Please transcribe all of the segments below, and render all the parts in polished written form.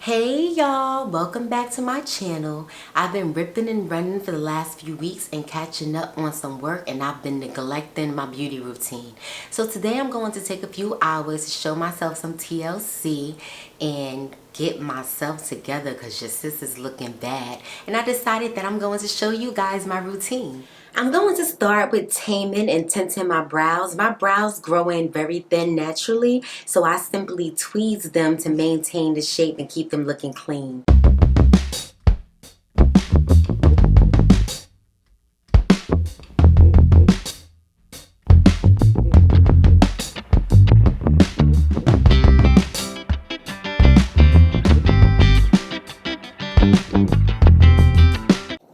Hey y'all, welcome back to my channel. I've been ripping and running for the last few weeks and catching up on some work, and I've been neglecting my beauty routine. So today I'm going to take a few hours to show myself some TLC and get myself together because your sis is looking bad. And I decided that I'm going to show you guys my routine. I'm going to start with taming and tinting my brows. My brows grow in very thin naturally, so I simply tweeze them to maintain the shape and keep them looking clean.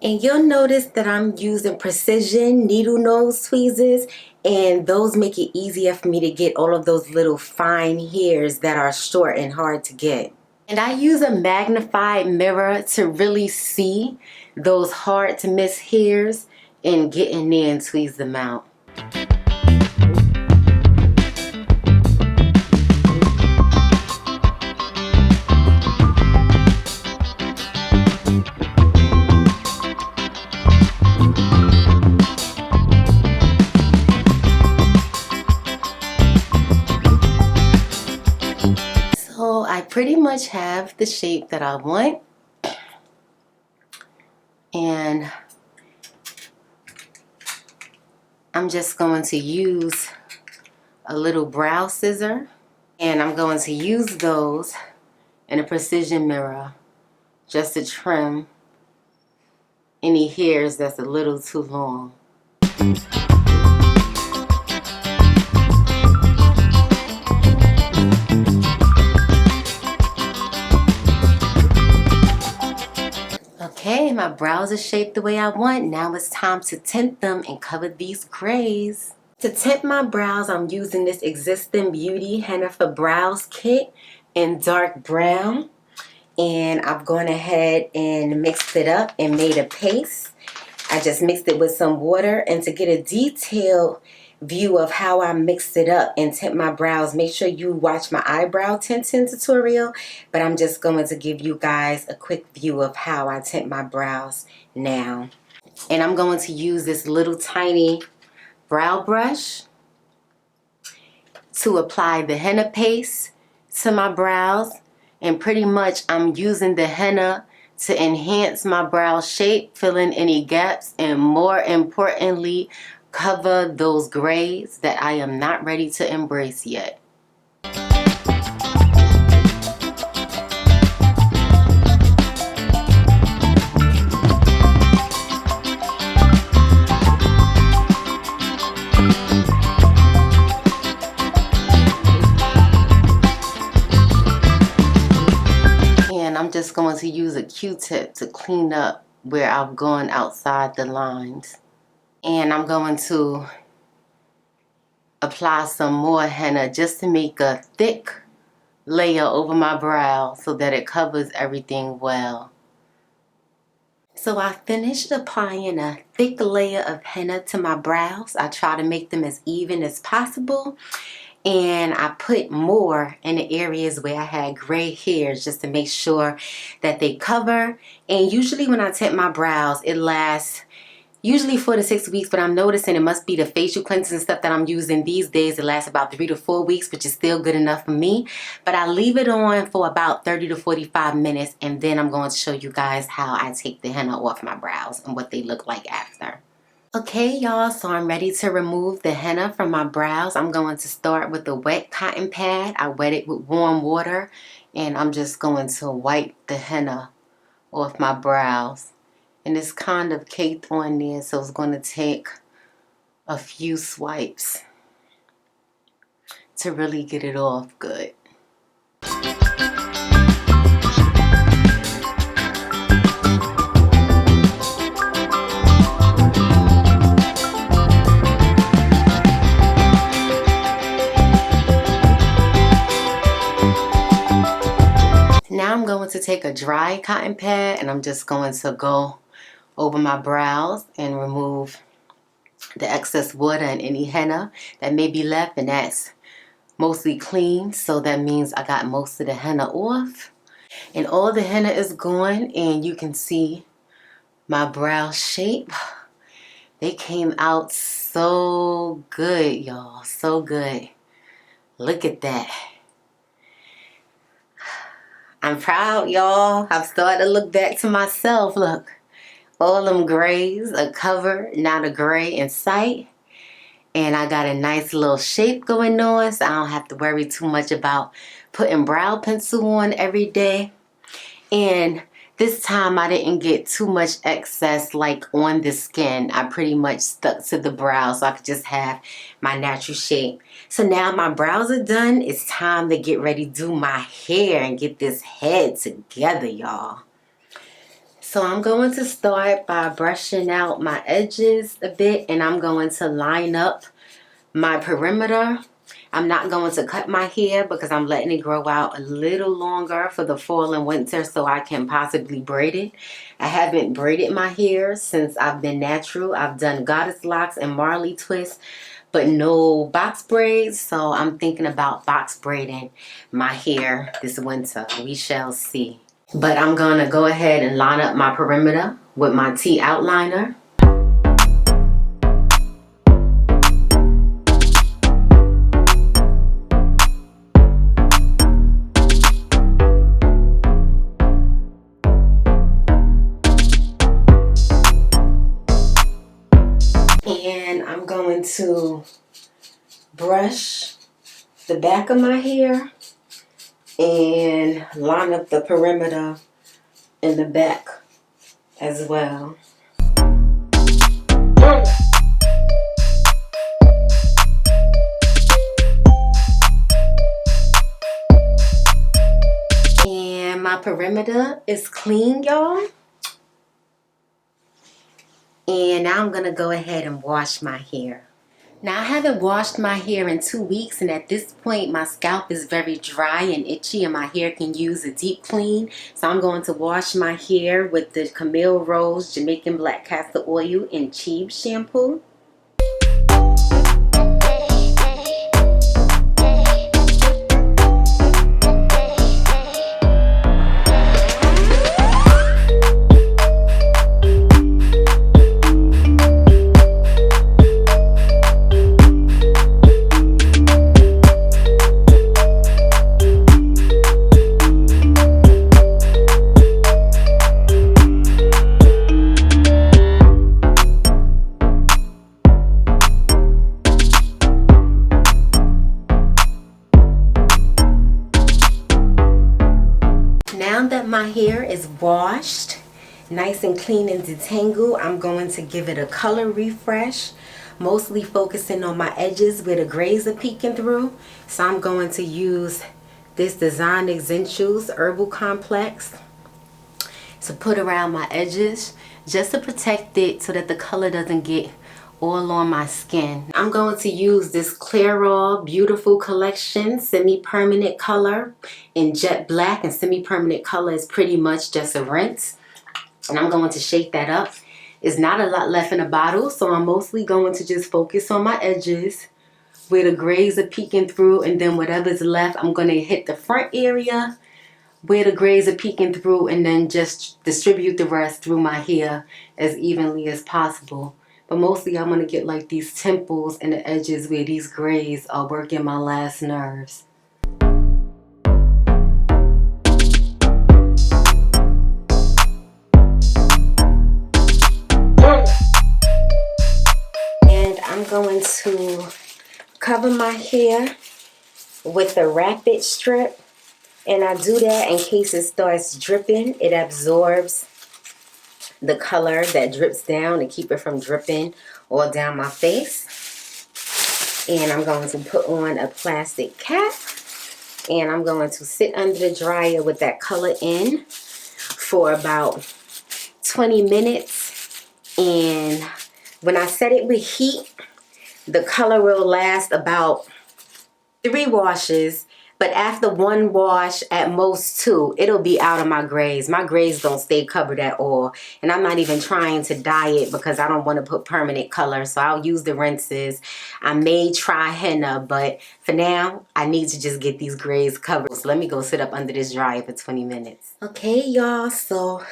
And you'll notice that I'm using precision needle nose tweezers, and those make it easier for me to get all of those little fine hairs that are short and hard to get. And I use a magnified mirror to really see those hard to miss hairs and get in there and tweeze them out. So I pretty much have the shape that I want, and I'm just going to use a little brow scissor, and I'm going to use those in a precision mirror just to trim any hairs that's a little too long. Okay, my brows are shaped the way I want. Now it's time to tint them and cover these grays. To tint my brows, I'm using this Existing Beauty Henna for Brows kit in dark brown. And I've gone ahead and mixed it up and made a paste. I just mixed it with some water. And to get a detailed view of how I mixed it up and tint my brows, make sure you watch my eyebrow tinting tutorial. But I'm just going to give you guys a quick view of how I tint my brows now. And I'm going to use this little tiny brow brush to apply the henna paste to my brows. And pretty much I'm using the henna to enhance my brow shape, fill in any gaps, and more importantly, cover those grays that I am not ready to embrace yet. And I'm just going to use a Q-tip to clean up where I've gone outside the lines. And I'm going to apply some more henna just to make a thick layer over my brow so that it covers everything well. So I finished applying a thick layer of henna to my brows. I try to make them as even as possible. And I put more in the areas where I had gray hairs just to make sure that they cover. And usually when I tint my brows, it lasts usually 4 to 6 weeks, but I'm noticing it must be the facial cleansers and stuff that I'm using these days. It lasts about 3 to 4 weeks, which is still good enough for me. But I leave it on for about 30 to 45 minutes, and then I'm going to show you guys how I take the henna off my brows and what they look like after. Okay, y'all, so I'm ready to remove the henna from my brows. I'm going to start with a wet cotton pad. I wet it with warm water, and I'm just going to wipe the henna off my brows. And it's kind of caked on there, so it's going to take a few swipes to really get it off good. Now I'm going to take a dry cotton pad and I'm just going to go over my brows and remove the excess water and any henna that may be left, and that's mostly clean, so that means I got most of the henna off. And all the henna is gone, and you can see my brow shape. They came out so good, y'all. So good. Look at that. I'm proud, y'all. I've started to look back to myself. Look, all them grays are covered, not a gray in sight. And I got a nice little shape going on, so I don't have to worry too much about putting brow pencil on every day. And this time I didn't get too much excess like on the skin. I pretty much stuck to the brow so I could just have my natural shape. So now my brows are done. It's time to get ready to do my hair and get this head together, y'all. So I'm going to start by brushing out my edges a bit, and I'm going to line up my perimeter. I'm not going to cut my hair because I'm letting it grow out a little longer for the fall and winter so I can possibly braid it. I haven't braided my hair since I've been natural. I've done goddess locks and Marley twists, but no box braids. So I'm thinking about box braiding my hair this winter. We shall see. But I'm going to go ahead and line up my perimeter with my T outliner. And I'm going to brush the back of my hair and line up the perimeter in the back as well. And my perimeter is clean, y'all. And now I'm going to go ahead and wash my hair. Now, I haven't washed my hair in 2 weeks, and at this point, my scalp is very dry and itchy, and my hair can use a deep clean. So I'm going to wash my hair with the Camille Rose Jamaican Black Castor Oil and Cheap shampoo. Now that my hair is washed, nice and clean and detangled, I'm going to give it a color refresh, mostly focusing on my edges where the grays are peeking through. So I'm going to use this Design Essentials Herbal Complex to put around my edges just to protect it so that the color doesn't get all on my skin. I'm going to use this Clairol Beautiful Collection semi-permanent color in jet black, and semi-permanent color is pretty much just a rinse. And I'm going to shake that up. It's not a lot left in the bottle, so I'm mostly going to just focus on my edges where the grays are peeking through, and then whatever's left, I'm going to hit the front area where the grays are peeking through, and then just distribute the rest through my hair as evenly as possible. But mostly I'm going to get like these temples and the edges where these grays are working my last nerves. And I'm going to cover my hair with a rapid strip. And I do that in case it starts dripping. It absorbs the color that drips down to keep it from dripping all down my face. And I'm going to put on a plastic cap, and I'm going to sit under the dryer with that color in for about 20 minutes. And when I set it with heat, the color will last about 3 washes. But after one wash, at most two, it'll be out of my grays. My grays don't stay covered at all. And I'm not even trying to dye it because I don't want to put permanent color. So I'll use the rinses. I may try henna, but for now, I need to just get these grays covered. So let me go sit up under this dryer for 20 minutes. Okay, y'all, so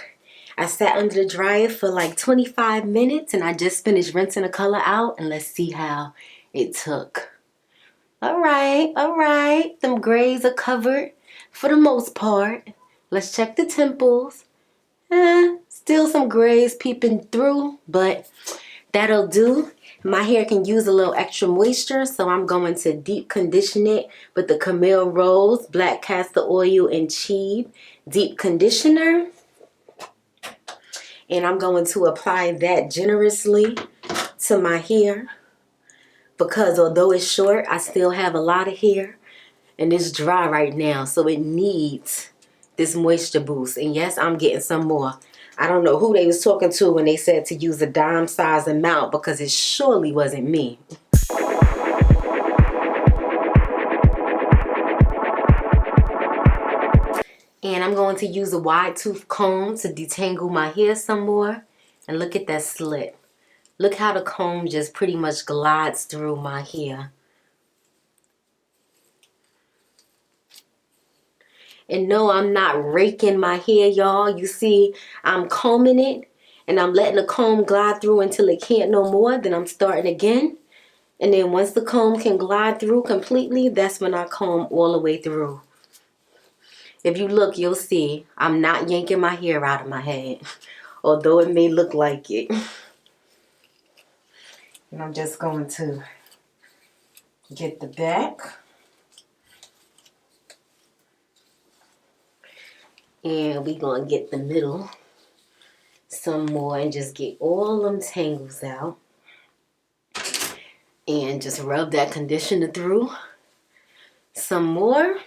I sat under the dryer for like 25 minutes and I just finished rinsing the color out, and let's see how it took. All right. Them grays are covered for the most part. Let's check the temples. Still some grays peeping through, but that'll do. My hair can use a little extra moisture, so I'm going to deep condition it with the Camille Rose Black Castor Oil and Cheeb Deep Conditioner. And I'm going to apply that generously to my hair, because although it's short, I still have a lot of hair and it's dry right now, so it needs this moisture boost. And yes, I'm getting some more. I don't know who they was talking to when they said to use a dime size amount, because it surely wasn't me. And I'm going to use a wide tooth comb to detangle my hair some more. And look at that slit. Look how the comb just pretty much glides through my hair. And no, I'm not raking my hair, y'all. You see, I'm combing it and I'm letting the comb glide through until it can't no more. Then I'm starting again. And then once the comb can glide through completely, that's when I comb all the way through. If you look, you'll see I'm not yanking my hair out of my head, although it may look like it. And I'm just going to get the back. And we're going to get the middle some more and just get all them tangles out. And just rub that conditioner through some more.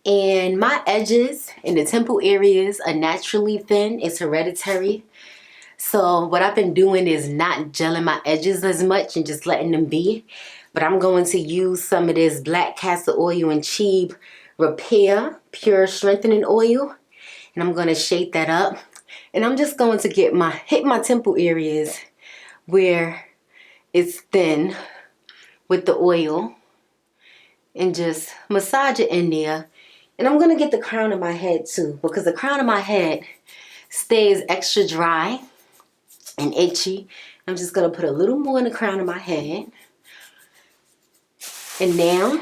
And my edges in the temple areas are naturally thin. It's hereditary. So what I've been doing is not gelling my edges as much and just letting them be. But I'm going to use some of this Black Castor Oil and Cheeb Repair Pure Strengthening Oil. And I'm going to shake that up. And I'm just going to hit my temple areas where it's thin with the oil. And just massage it in there. And I'm going to get the crown of my head too, because the crown of my head stays extra dry and itchy. I'm just going to put a little more in the crown of my head. And now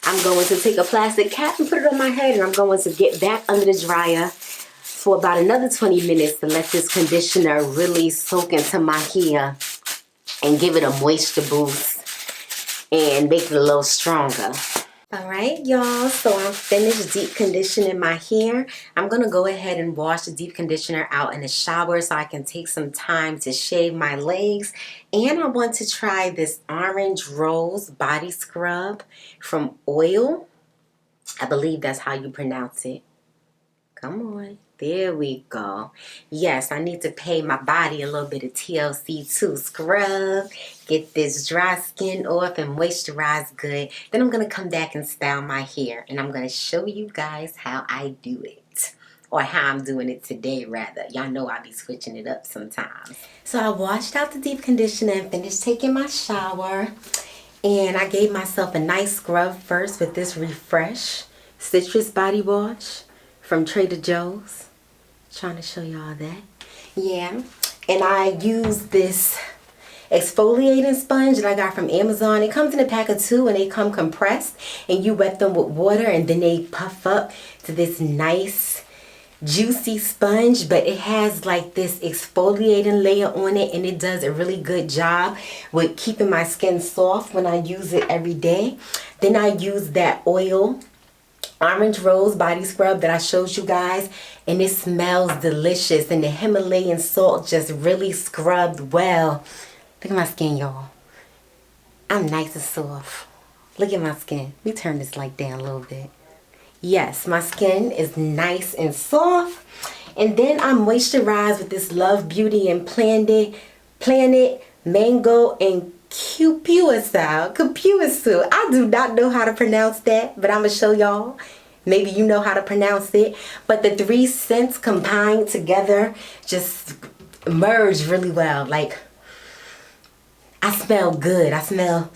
I'm going to take a plastic cap and put it on my head, and I'm going to get back under the dryer for about another 20 minutes to let this conditioner really soak into my hair and give it a moisture boost and make it a little stronger. Alright, y'all, so I'm finished deep conditioning my hair. I'm going to go ahead and wash the deep conditioner out in the shower so I can take some time to shave my legs. And I want to try this Orange Rose body scrub from Oil. I believe that's how you pronounce it. Come on. There we go. Yes, I need to pay my body a little bit of TLC too. Scrub, get this dry skin off and moisturize good. Then I'm going to come back and style my hair. And I'm going to show you guys how I do it. Or how I'm doing it today, rather. Y'all know I be switching it up sometimes. So I washed out the deep conditioner and finished taking my shower. And I gave myself a nice scrub first with this Refresh Citrus Body Wash from Trader Joe's. Trying to show y'all that. Yeah. And I use this exfoliating sponge that I got from Amazon. It comes in a pack of 2 and they come compressed. And you wet them with water and then they puff up to this nice juicy sponge. But it has like this exfoliating layer on it. And it does a really good job with keeping my skin soft when I use it every day. Then I use that Oil Orange Rose body scrub that I showed you guys, and it smells delicious, and the Himalayan salt just really scrubbed well. Look at my skin, y'all. I'm nice and soft. Look at my skin. Let me turn this light down a little bit. Yes, my skin is nice and soft. And then I moisturize with this Love Beauty and Planet Mango and Ocuwake style. Ocuwake. I do not know how to pronounce that, but I'm going to show y'all. Maybe you know how to pronounce it. But the three scents combined together just merge really well. Like, I smell good. I smell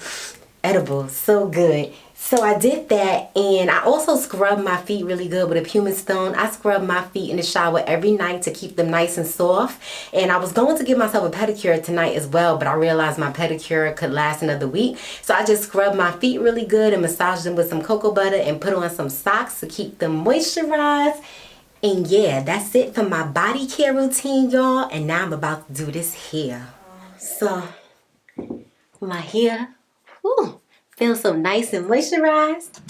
edible. So good. So I did that, and I also scrubbed my feet really good with a pumice stone. I scrub my feet in the shower every night to keep them nice and soft. And I was going to give myself a pedicure tonight as well, but I realized my pedicure could last another week. So I just scrubbed my feet really good and massaged them with some cocoa butter and put on some socks to keep them moisturized. And yeah, that's it for my body care routine, y'all. And now I'm about to do this hair. So my hair, whew, feels so nice and moisturized.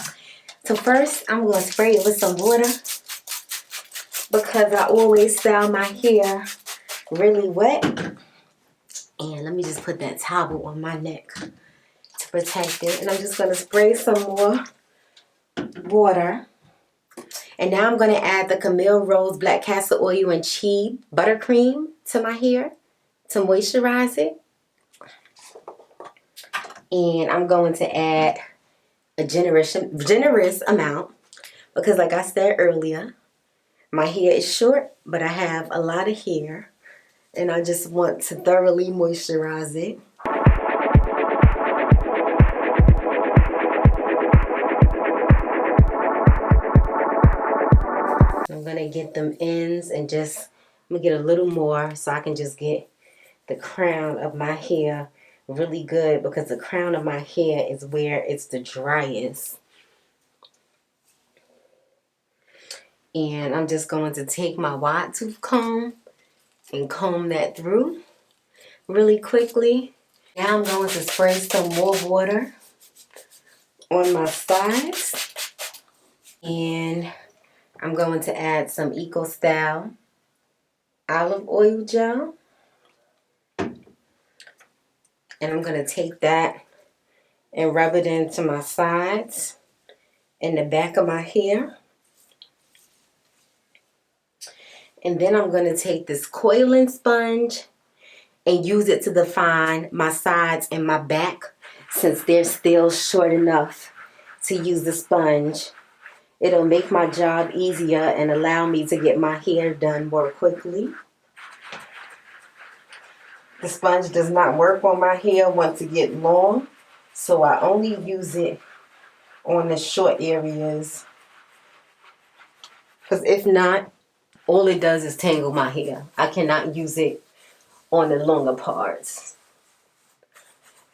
So first, I'm going to spray it with some water because I always style my hair really wet. And let me just put that towel on my neck to protect it. And I'm just going to spray some more water. And now I'm going to add the Camille Rose Black Castor Oil and Chi Buttercream to my hair to moisturize it. And I'm going to add a generous amount because, like I said earlier, my hair is short, but I have a lot of hair and I just want to thoroughly moisturize it. I'm gonna get them ends and just, I'm gonna get a little more so I can just get the crown of my hair really good because the crown of my hair is where it's the driest. And I'm just going to take my wide tooth comb and comb that through really quickly. Now I'm going to spray some more water on my sides. And I'm going to add some Eco Style olive oil gel. And I'm going to take that and rub it into my sides and the back of my hair. And then I'm going to take this coiling sponge and use it to define my sides and my back since they're still short enough to use the sponge. It'll make my job easier and allow me to get my hair done more quickly. The sponge does not work on my hair once it gets long, so I only use it on the short areas. Because if not, all it does is tangle my hair. I cannot use it on the longer parts.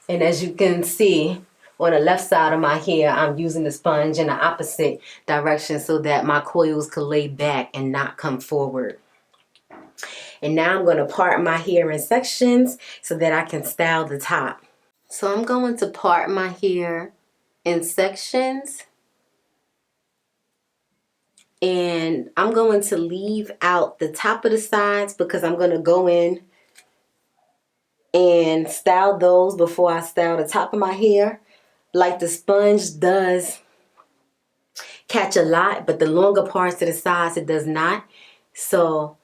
And as you can see, on the left side of my hair, I'm using the sponge in the opposite direction so that my coils could lay back and not come forward. And now I'm going to part my hair in sections so that I can style the top. So I'm going to part my hair in sections. And I'm going to leave out the top of the sides because I'm going to go in and style those before I style the top of my hair. Like the sponge does catch a lot, but the longer parts to the sides, it does not. So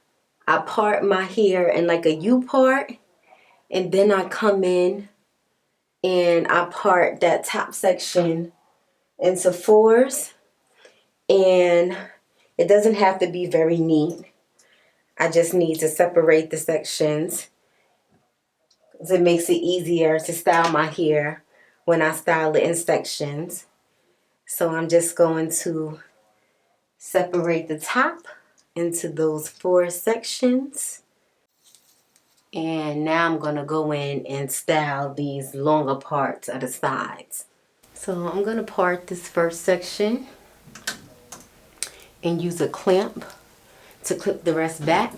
I part my hair in like a U part, and then I come in and I part that top section into fours. And it doesn't have to be very neat. I just need to separate the sections. It makes it easier to style my hair when I style it in sections. So I'm just going to separate the top into those four sections. And now I'm going to go in and style these longer parts of the sides. So I'm going to part this first section and use a clamp to clip the rest back.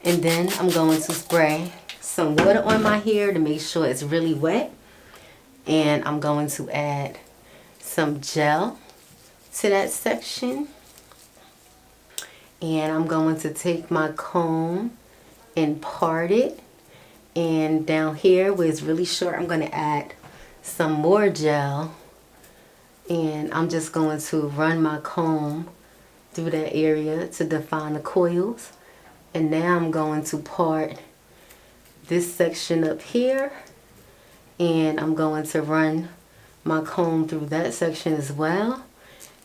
And then I'm going to spray some water on my hair to make sure it's really wet. And I'm going to add some gel to that section. And I'm going to take my comb and part it. And down here where it's really short, I'm going to add some more gel. And I'm just going to run my comb through that area to define the coils. And now I'm going to part this section up here And I'm going to run my comb through that section as well.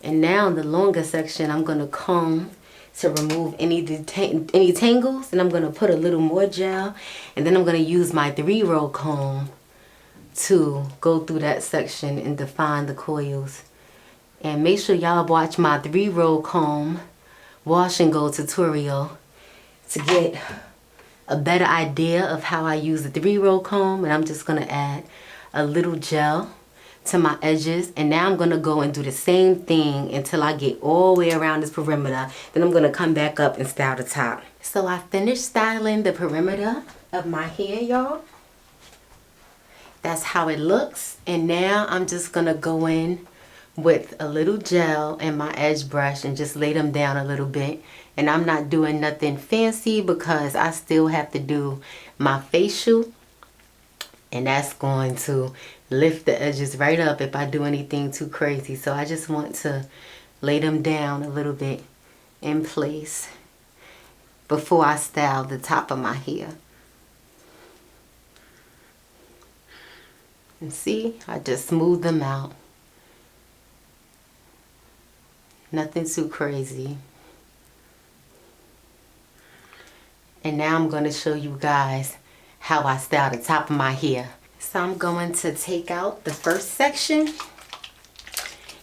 And now the longer section, I'm going to comb to remove any tangles. And I'm going to put a little more gel. And then I'm going to use my 3-row comb to go through that section and define the coils. And make sure y'all watch my 3-row comb wash and go tutorial to get a better idea of how I use the 3-row comb. And I'm just going to add a little gel to my edges, and now I'm going to go and do the same thing until I get all the way around this perimeter. Then I'm going to come back up and style the top. So I finished styling the perimeter of my hair, y'all. That's how it looks. And now I'm just going to go in with a little gel and my edge brush and just lay them down a little bit. And I'm not doing nothing fancy because I still have to do my facial, and that's going to lift the edges right up if I do anything too crazy. So I just want to lay them down a little bit in place before I style the top of my hair. And see, I just smooth them out. Nothing too crazy. And now I'm going to show you guys how I style the top of my hair. So I'm going to take out the first section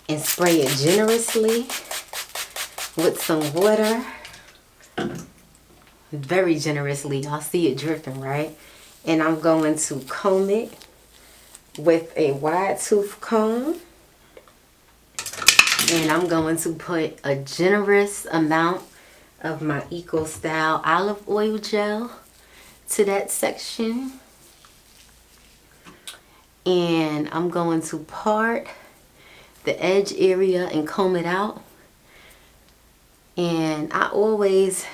and spray it generously with some water. Very generously. Y'all see it dripping, right? And I'm going to comb it with a wide tooth comb. And I'm going to put a generous amount of my Eco Style olive oil gel to that section. And I'm going to part the edge area and comb it out. And I always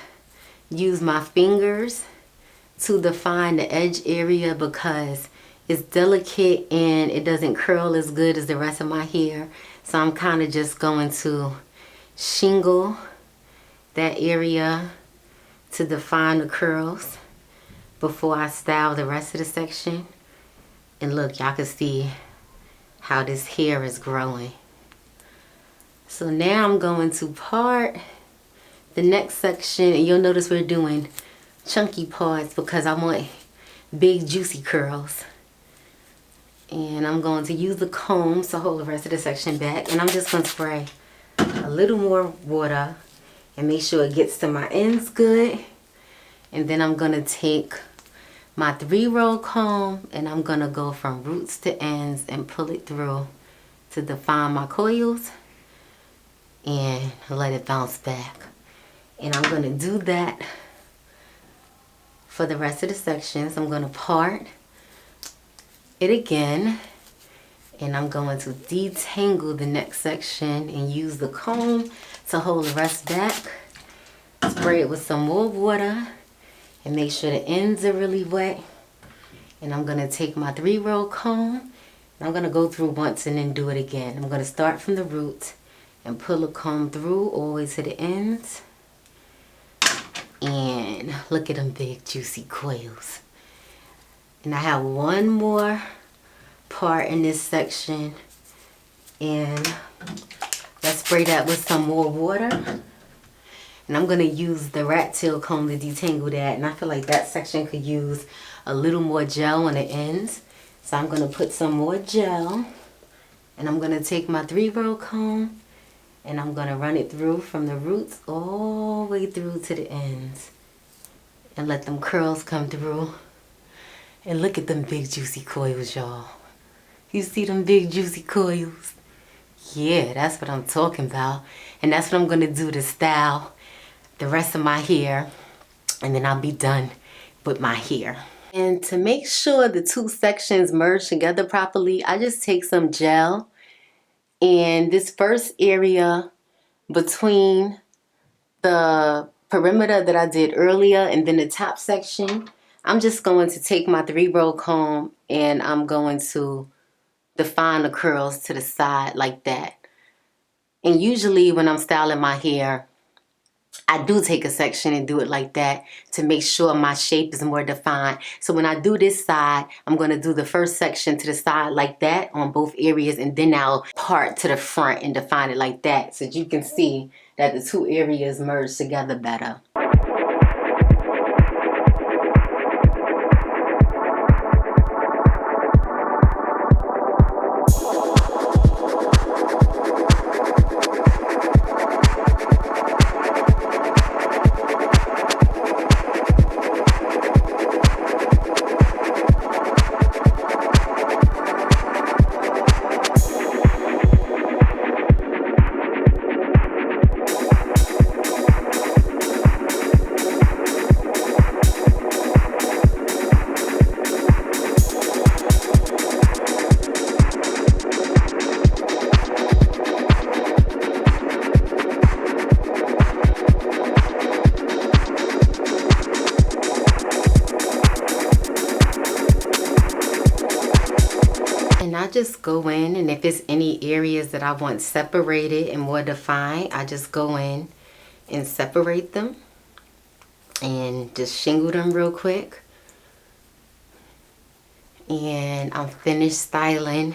use my fingers to define the edge area because it's delicate and it doesn't curl as good as the rest of my hair. So I'm kind of just going to shingle that area to define the curls before I style the rest of the section. And look, y'all can see how this hair is growing. So now I'm going to part the next section, and you'll notice we're doing chunky parts because I want big juicy curls. And I'm going to use the comb to hold the rest of the section back, and I'm just going to spray a little more water and make sure it gets to my ends good. And then I'm going to take my 3-row comb and I'm going to go from roots to ends and pull it through to define my coils and let it bounce back. And I'm going to do that for the rest of the sections. I'm going to part it again, and I'm going to detangle the next section and use the comb to hold the rest back. Spray it with some more water and make sure the ends are really wet. And I'm going to take my 3-row comb and I'm going to go through once and then do it again. I'm going to start from the root and pull the comb through all the way to the ends. And look at them big juicy coils. And I have one more part in this section, and let's spray that with some more water. And I'm going to use the rat tail comb to detangle that, and I feel like that section could use a little more gel on the ends. So I'm going to put some more gel, and I'm going to take my 3-row comb and I'm going to run it through from the roots all the way through to the ends and let them curls come through. And look at them big juicy coils, y'all. You see them big juicy coils? Yeah, that's what I'm talking about. And that's what I'm going to do to style the rest of my hair. And then I'll be done with my hair. And to make sure the two sections merge together properly, I just take some gel. And this first area between the perimeter that I did earlier and then the top section, I'm just going to take my 3-row comb and I'm going to define the curls to the side like that. And usually when I'm styling my hair, I do take a section and do it like that to make sure my shape is more defined. So when I do this side, I'm going to do the first section to the side like that on both areas, and then I'll part to the front and define it like that so that you can see that the two areas merge together better. And I just go in, and if it's any areas that I want separated and more defined, I just go in and separate them and just shingle them real quick. And I'm finished styling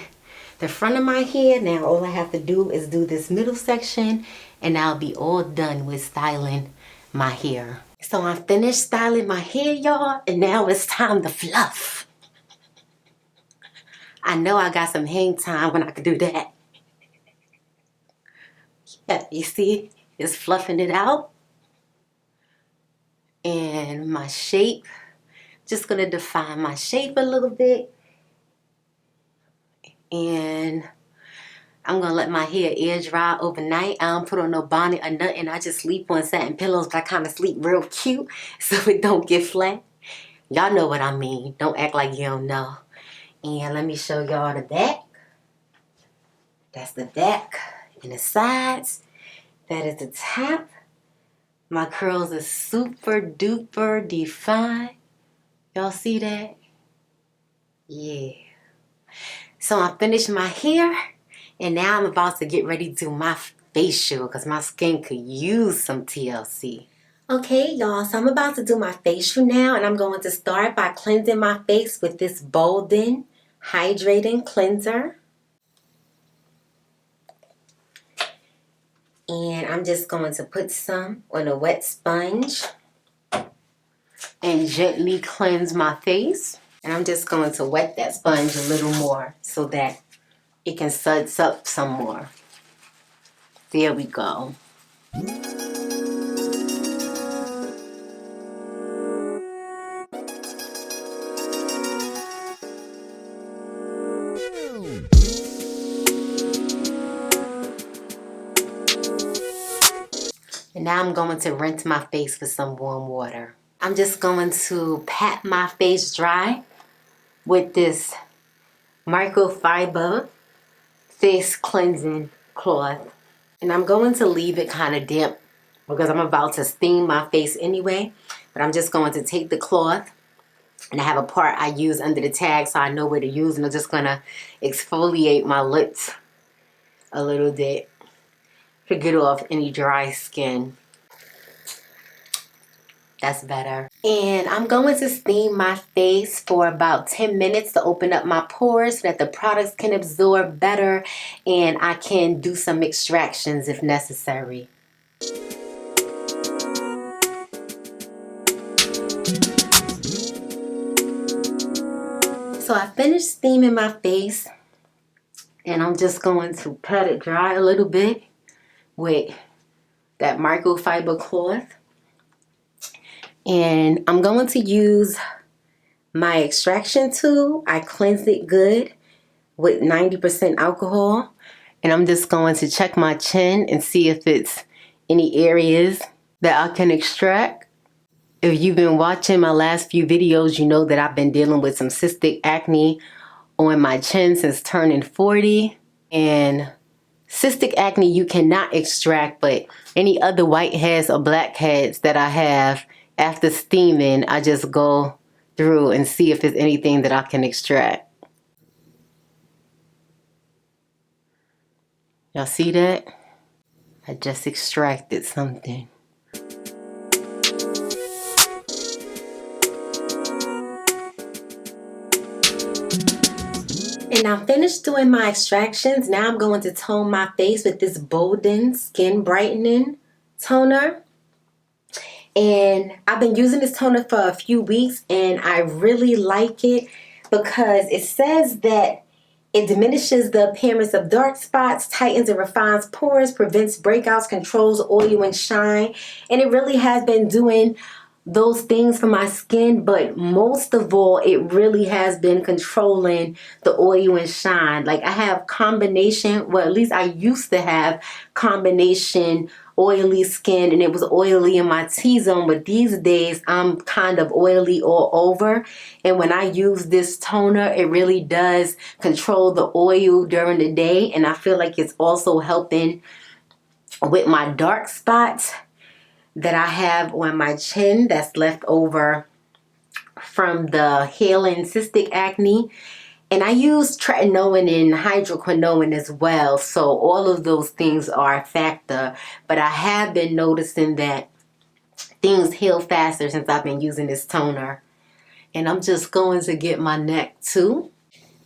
the front of my hair. Now all I have to do is do this middle section, and I'll be all done with styling my hair. So I'm finished styling my hair, y'all, and now it's time to fluff. I know I got some hang time when I could do that. Yeah, you see, it's fluffing it out. And my shape, just gonna define my shape a little bit. And I'm gonna let my hair air dry overnight. I don't put on no bonnet or nothing. I just sleep on satin pillows, but I kind of sleep real cute so it don't get flat. Y'all know what I mean. Don't act like you don't know. And let me show y'all the back. That's the back and the sides. That is the top. My curls are super duper defined. Y'all see that? Yeah. So I finished my hair, and now I'm about to get ready to do my facial because my skin could use some TLC. Okay, y'all, so I'm about to do my facial now, and I'm going to start by cleansing my face with this Bolden Hydrating Cleanser. And I'm just going to put some on a wet sponge and gently cleanse my face. And I'm just going to wet that sponge a little more so that it can suds up some more. There we go. And now I'm going to rinse my face with some warm water. I'm just going to pat my face dry with this microfiber face cleansing cloth. And I'm going to leave it kind of damp because I'm about to steam my face anyway. But I'm just going to take the cloth, and I have a part I use under the tag so I know where to use. And I'm just going to exfoliate my lips a little bit to get off any dry skin. That's better. And I'm going to steam my face for about 10 minutes to open up my pores so that the products can absorb better and I can do some extractions if necessary. So I finished steaming my face, and I'm just going to pat it dry a little bit with that microfiber cloth. And I'm going to use my extraction tool. I cleansed it good with 90% alcohol. And I'm just going to check my chin and see if it's any areas that I can extract. If you've been watching my last few videos, you know that I've been dealing with some cystic acne on my chin since turning 40. And cystic acne you cannot extract, but any other whiteheads or blackheads that I have after steaming, I just go through and see if there's anything that I can extract. Y'all see that? I just extracted something. And I'm finished doing my extractions. Now I'm going to tone my face with this Bolden Skin Brightening Toner. And I've been using this toner for a few weeks and I really like it because it says that it diminishes the appearance of dark spots, tightens and refines pores, prevents breakouts, controls oil and shine. And it really has been doing those things for my skin, but most of all, it really has been controlling the oil and shine. Like I have combination, well, at least I used to have combination oily skin and it was oily in my T-zone, but these days I'm kind of oily all over. And when I use this toner, it really does control the oil during the day. And I feel like it's also helping with my dark spots that I have on my chin that's left over from the healing cystic acne. And I use tretinoin and hydroquinone as well. So all of those things are a factor. But I have been noticing that things heal faster since I've been using this toner. And I'm just going to get my neck too.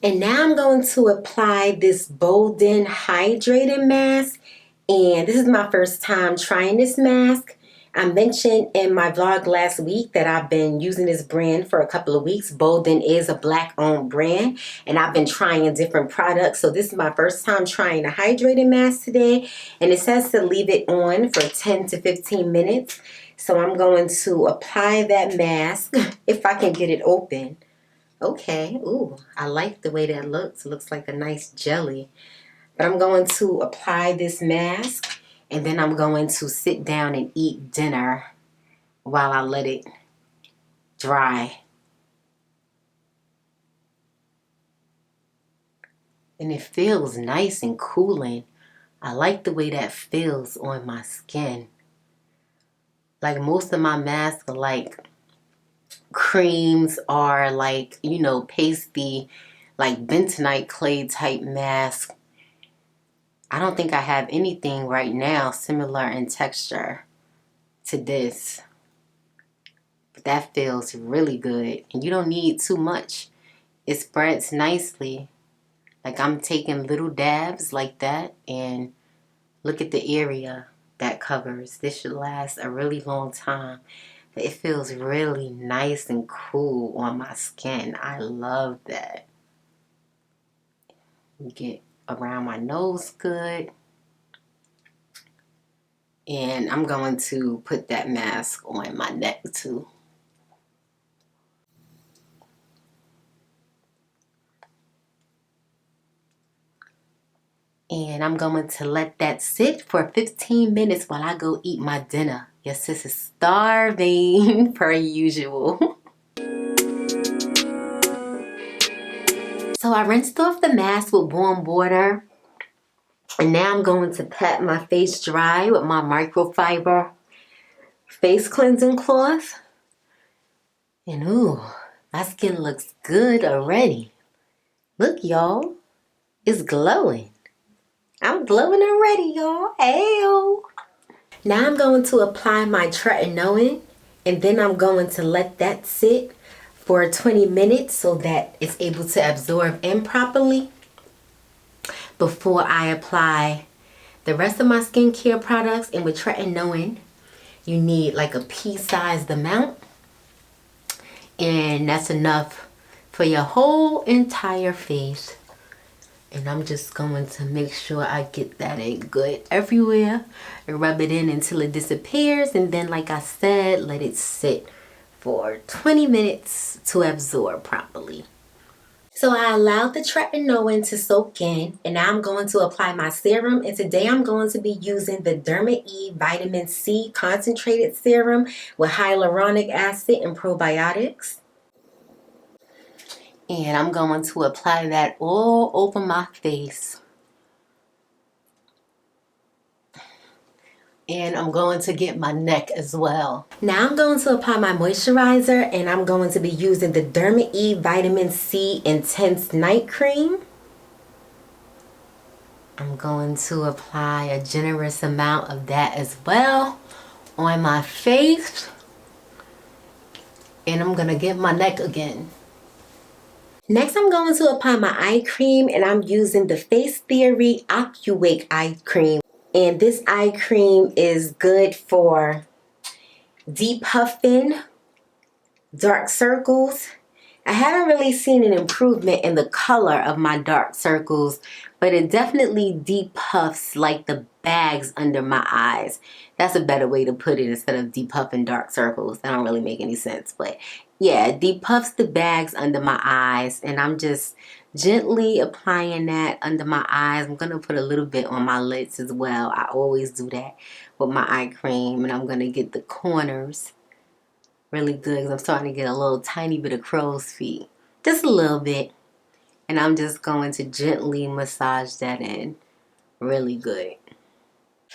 And now I'm going to apply this Bolden Hydrating Mask. And this is my first time trying this mask. I mentioned in my vlog last week that I've been using this brand for a couple of weeks. Bolden is a black-owned brand, and I've been trying different products. So this is my first time trying a hydrating mask today, and it says to leave it on for 10 to 15 minutes. So I'm going to apply that mask, if I can get it open. Okay, ooh, I like the way that looks. It looks like a nice jelly. But I'm going to apply this mask. And then I'm going to sit down and eat dinner while I let it dry. And it feels nice and cooling. I like the way that feels on my skin. Like most of my masks are like creams or like, you know, pasty, like bentonite clay type mask. I don't think I have anything right now similar in texture to this. But that feels really good. And you don't need too much. It spreads nicely. Like I'm taking little dabs like that. And look at the area that covers. This should last a really long time. It feels really nice and cool on my skin. I love that. Get around my nose good. And I'm going to put that mask on my neck too. And I'm going to let that sit for 15 minutes while I go eat my dinner. Your sis is starving per usual. So I rinsed off the mask with warm water. And now I'm going to pat my face dry with my microfiber face cleansing cloth. And ooh, my skin looks good already. Look, y'all, it's glowing. I'm glowing already, y'all. Ayo. Now I'm going to apply my tretinoin, and then I'm going to let that sit for 20 minutes so that it's able to absorb in properly before I apply the rest of my skincare products. And with tretinoin, you need like a pea-sized amount, and that's enough for your whole entire face. And I'm just going to make sure I get that in good everywhere and rub it in until it disappears. And then, like I said, let it sit for 20 minutes to absorb properly. So I allowed the tretinoin to soak in, and now I'm going to apply my serum. And today I'm going to be using the Derma-E Vitamin C Concentrated Serum with hyaluronic acid and probiotics. And I'm going to apply that all over my face. And I'm going to get my neck as well. Now I'm going to apply my moisturizer, and I'm going to be using the Derma-E Vitamin C Intense Night Cream. I'm going to apply a generous amount of that as well on my face. And I'm going to get my neck again. Next, I'm going to apply my eye cream, and I'm using the Facetheory Ocuwake eye cream. And this eye cream is good for depuffing, dark circles. I haven't really seen an improvement in the color of my dark circles, but it definitely depuffs like the bags under my eyes. That's a better way to put it instead of depuffing dark circles. That don't really make any sense, but yeah, it depuffs the bags under my eyes, and I'm just gently applying that under my eyes. I'm going to put a little bit on my lids as well. I always do that with my eye cream, and I'm going to get the corners really good because I'm starting to get a little tiny bit of crow's feet. Just a little bit. And I'm just going to gently massage that in really good.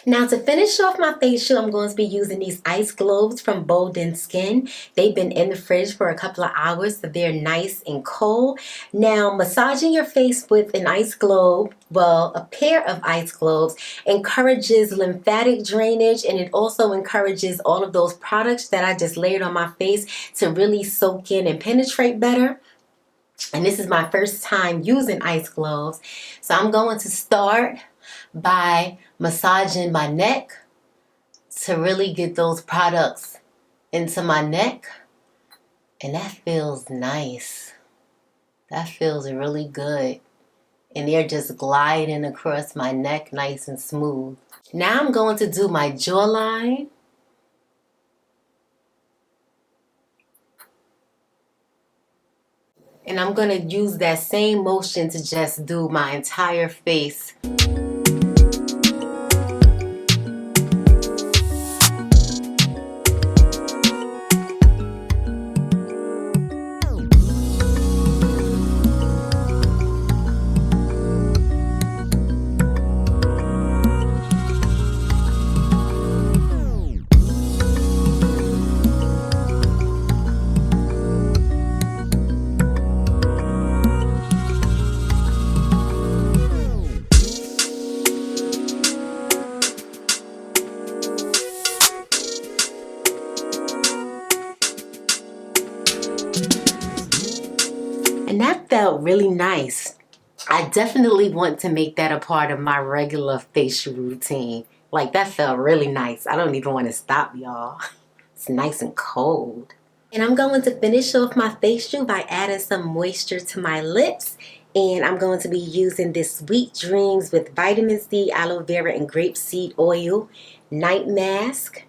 Now to finish off my facial, I'm going to be using these ice globes from Bolden Skin. They've been in the fridge for a couple of hours, so they're nice and cold. Now, massaging your face with an ice globe, well, a pair of ice globes, encourages lymphatic drainage, and it also encourages all of those products that I just layered on my face to really soak in and penetrate better. And this is my first time using ice globes. So I'm going to start by massaging my neck to really get those products into my neck. And that feels nice. That feels really good. And they're just gliding across my neck nice and smooth. Now I'm going to do my jawline. And I'm going to use that same motion to just do my entire face. And that felt really nice. I definitely want to make that a part of my regular facial routine. Like, that felt really nice. I don't even want to stop, y'all. It's nice and cold. And I'm going to finish off my facial by adding some moisture to my lips. And I'm going to be using this Sweet Dreams with vitamin C, aloe vera, and grapeseed oil night mask.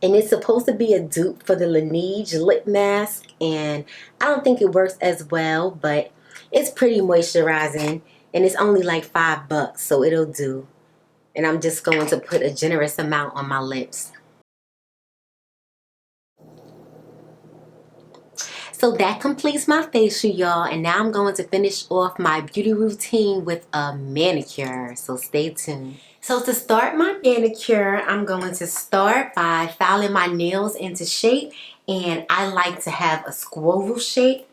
And it's supposed to be a dupe for the Laneige lip mask. And I don't think it works as well, but it's pretty moisturizing. And it's only like $5, so it'll do. And I'm just going to put a generous amount on my lips. So that completes my facial, y'all. And now I'm going to finish off my beauty routine with a manicure. So stay tuned. So to start my manicure, I'm going to start by filing my nails into shape. And I like to have a squoval shape.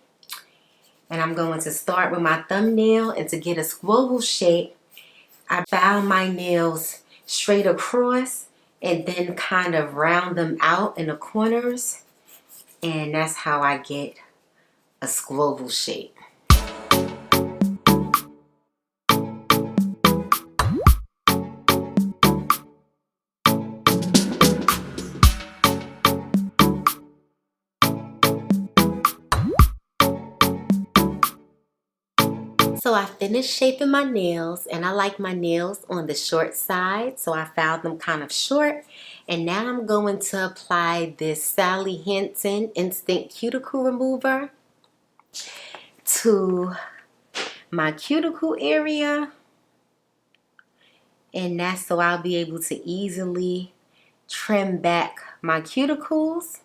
And I'm going to start with my thumbnail. And to get a squoval shape, I file my nails straight across and then kind of round them out in the corners. And that's how I get a squoval shape. So I finished shaping my nails, and I like my nails on the short side, so I filed them kind of short. And now I'm going to apply this Sally Hansen Instant Cuticle Remover to my cuticle area. And that's so I'll be able to easily trim back my cuticles.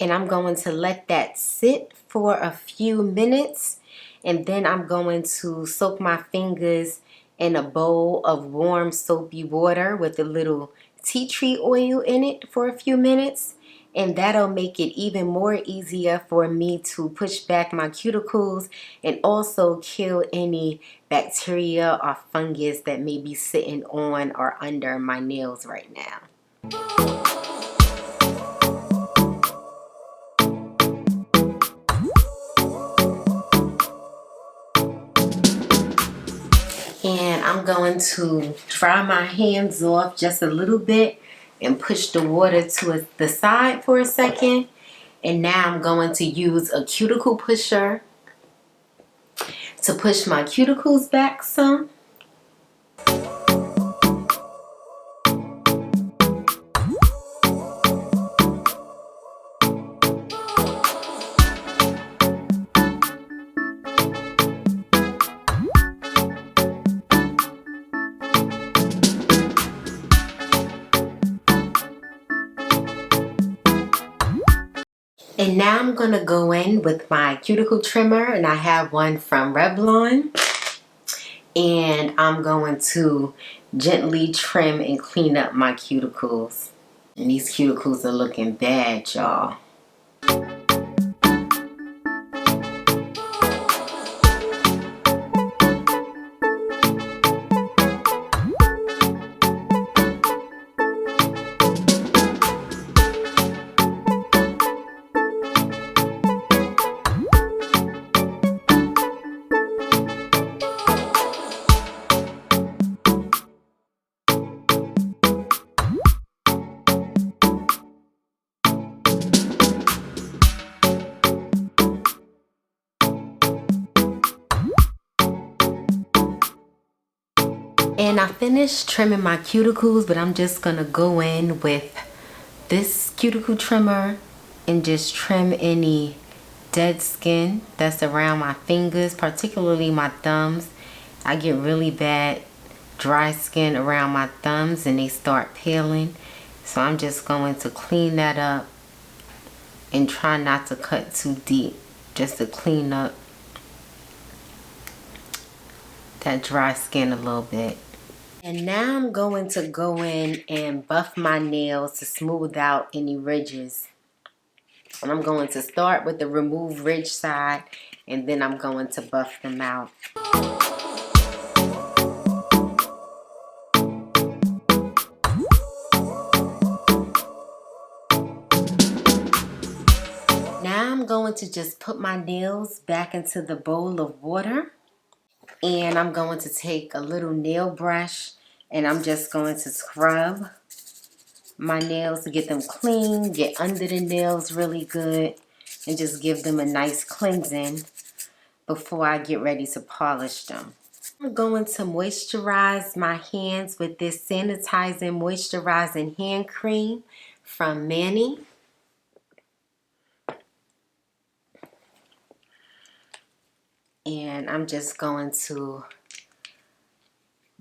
And I'm going to let that sit for a few minutes. And then I'm going to soak my fingers in a bowl of warm soapy water with a little tea tree oil in it for a few minutes. And that'll make it even more easier for me to push back my cuticles and also kill any bacteria or fungus that may be sitting on or under my nails right now. I'm going to dry my hands off just a little bit and push the water to the side for a second. And now I'm going to use a cuticle pusher to push my cuticles back some. And now I'm going to go in with my cuticle trimmer, and I have one from Revlon. And I'm going to gently trim and clean up my cuticles. And these cuticles are looking bad, y'all. And I finished trimming my cuticles, but I'm just gonna go in with this cuticle trimmer and just trim any dead skin that's around my fingers, particularly my thumbs. I get really bad dry skin around my thumbs and they start peeling. So I'm just going to clean that up and try not to cut too deep, just to clean up that dry skin a little bit. And now I'm going to go in and buff my nails to smooth out any ridges. And I'm going to start with the remove ridge side, and then I'm going to buff them out. Now I'm going to just put my nails back into the bowl of water. And I'm going to take a little nail brush and I'm just going to scrub my nails to get them clean, get under the nails really good, and just give them a nice cleansing before I get ready to polish them. I'm going to moisturize my hands with this sanitizing, moisturizing hand cream from Manny. And I'm just going to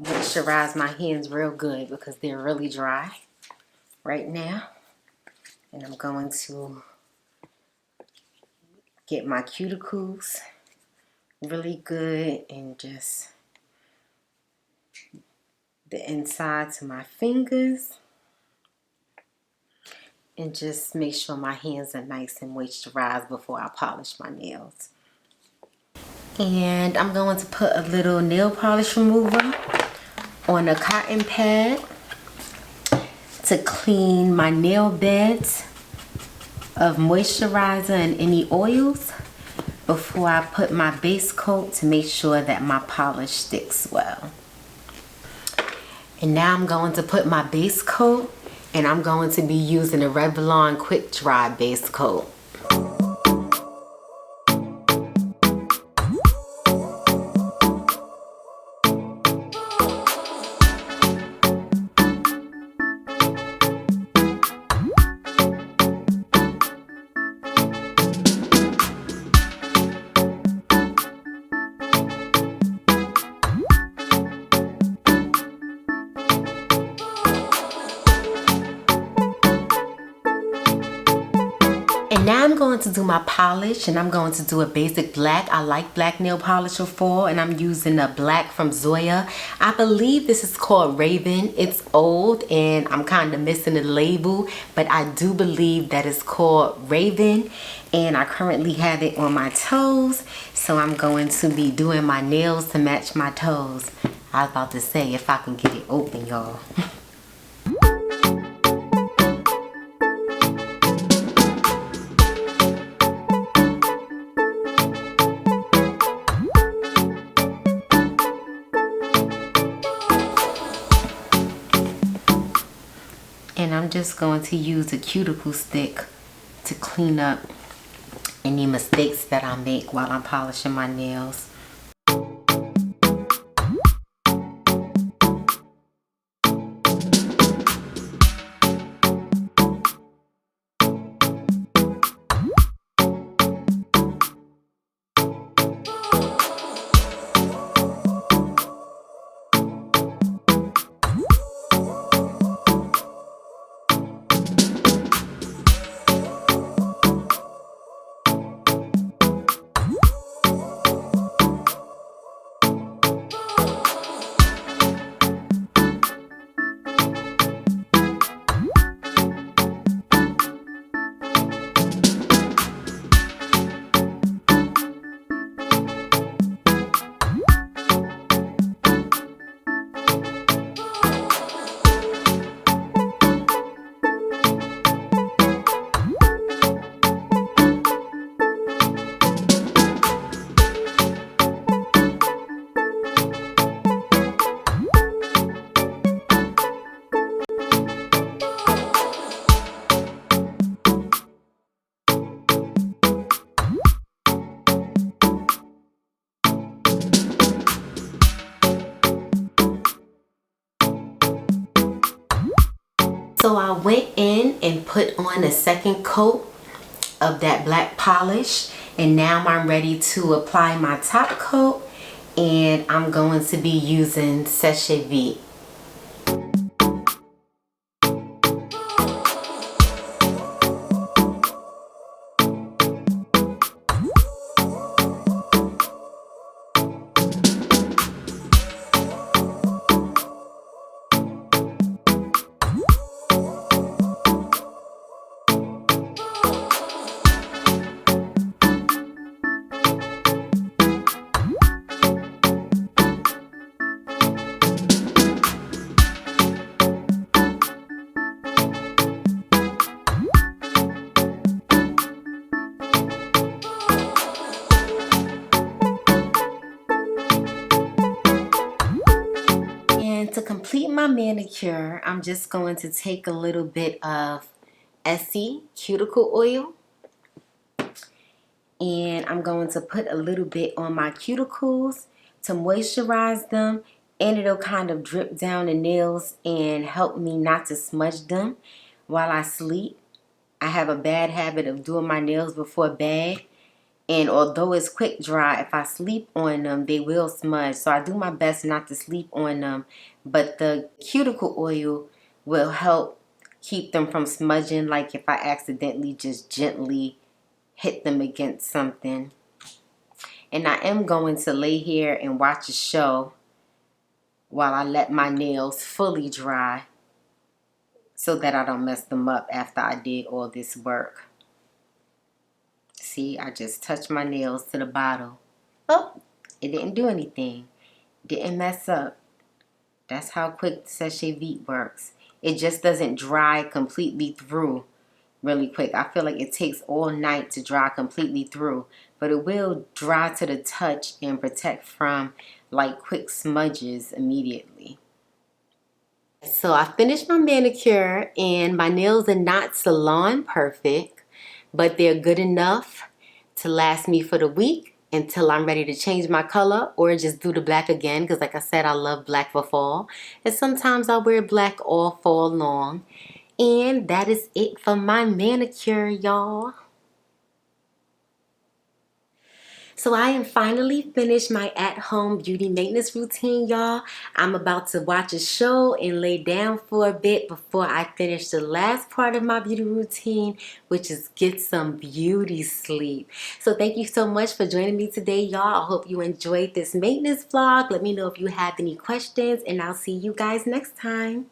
moisturize my hands real good because they're really dry right now. And I'm going to get my cuticles really good and just the inside to my fingers. And just make sure my hands are nice and moisturized before I polish my nails. And I'm going to put a little nail polish remover on a cotton pad to clean my nail beds of moisturizer and any oils before I put my base coat to make sure that my polish sticks well. And now I'm going to put my base coat, and I'm going to be using a Revlon Quick Dry base coat. And now I'm going to do my polish, and I'm going to do a basic black. I like black nail polish for fall, and I'm using a black from Zoya. I believe this is called Raven. It's old and I'm kind of missing the label, but I do believe that it's called Raven, and I currently have it on my toes, so I'm going to be doing my nails to match my toes. I was about to say if I can get it open, y'all. And I'm just going to use a cuticle stick to clean up any mistakes that I make while I'm polishing my nails. So I went in and put on a second coat of that black polish, and now I'm ready to apply my top coat, and I'm going to be using Sachet Vite. And to complete my manicure, I'm just going to take a little bit of Essie cuticle oil, and I'm going to put a little bit on my cuticles to moisturize them, and it'll kind of drip down the nails and help me not to smudge them while I sleep. I have a bad habit of doing my nails before bed, and although it's quick dry, if I sleep on them, they will smudge. So I do my best not to sleep on them, but the cuticle oil will help keep them from smudging, like if I accidentally just gently hit them against something. And I am going to lay here and watch a show while I let my nails fully dry so that I don't mess them up after I did all this work. See, I just touched my nails to the bottle. Oh, it didn't do anything. Didn't mess up. That's how quick Sachet Vite works. It just doesn't dry completely through really quick. I feel like it takes all night to dry completely through, but it will dry to the touch and protect from like quick smudges immediately. So I finished my manicure, and my nails are not salon perfect, but they're good enough to last me for the week until I'm ready to change my color or just do the black again, because like I said, I love black for fall, and sometimes I wear black all fall long. And that is it for my manicure, y'all. So I am finally finished my at-home beauty maintenance routine, y'all. I'm about to watch a show and lay down for a bit before I finish the last part of my beauty routine, which is get some beauty sleep. So thank you so much for joining me today, y'all. I hope you enjoyed this maintenance vlog. Let me know if you have any questions, and I'll see you guys next time.